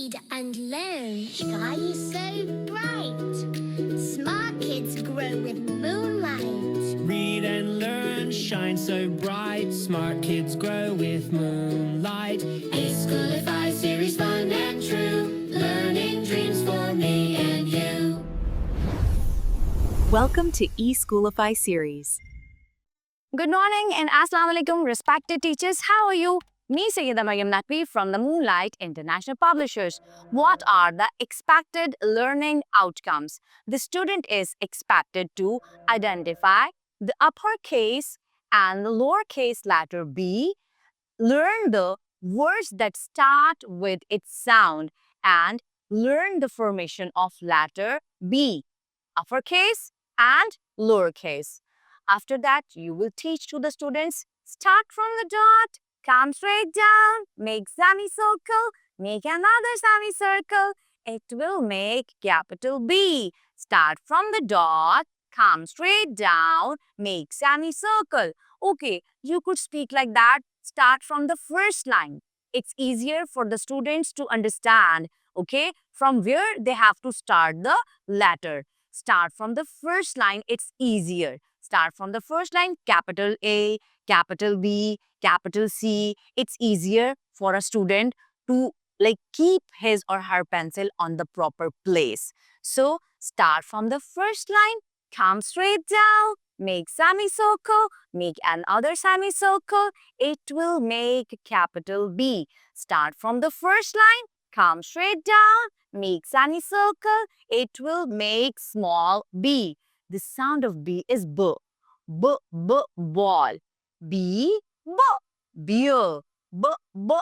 read and learn. Sky is so bright. Smart kids grow with moonlight. Read and learn, shine so bright. Smart kids grow with moonlight. eSchoolify series, fun and true. Learning dreams for me and you. Welcome to eSchoolify series. Good morning and Assalamu alaikum, respected teachers. How are you? Me, Sayyida Maryam Naqvi from the Moonlight International Publishers. What are the expected learning outcomes? The student is expected to identify the uppercase and the lowercase letter B, learn the words that start with its sound, and learn the formation of letter B, uppercase and lowercase. After that, you will teach to the students, start from the dot, come straight down, make semicircle, make another semicircle. It will make capital B. Start from the dot, come straight down, make semicircle. Okay, you could speak like that. Start from the first line. It's easier for the students to understand, okay, from where they have to start the letter. Start from the first line, it's easier. Start from the first line, capital A, capital B, capital C. It's easier for a student to keep his or her pencil on the proper place. So start from the first line, come straight down, make semicircle, make another semicircle. It will make capital B. Start from the first line, come straight down, make semicircle. It will make small b. The sound of B is B. B, B, ball. B, B, beer. B, B,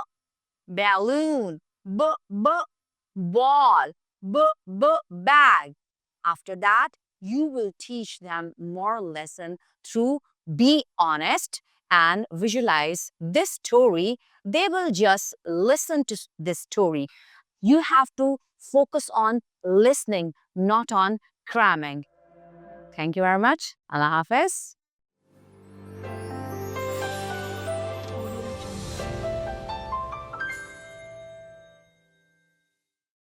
balloon. B, B, ball. B, B, bag. After that, you will teach them more lesson through be honest and visualize this story. They will just listen to this story. You have to focus on listening, not on cramming. Thank you very much. Allah Hafiz.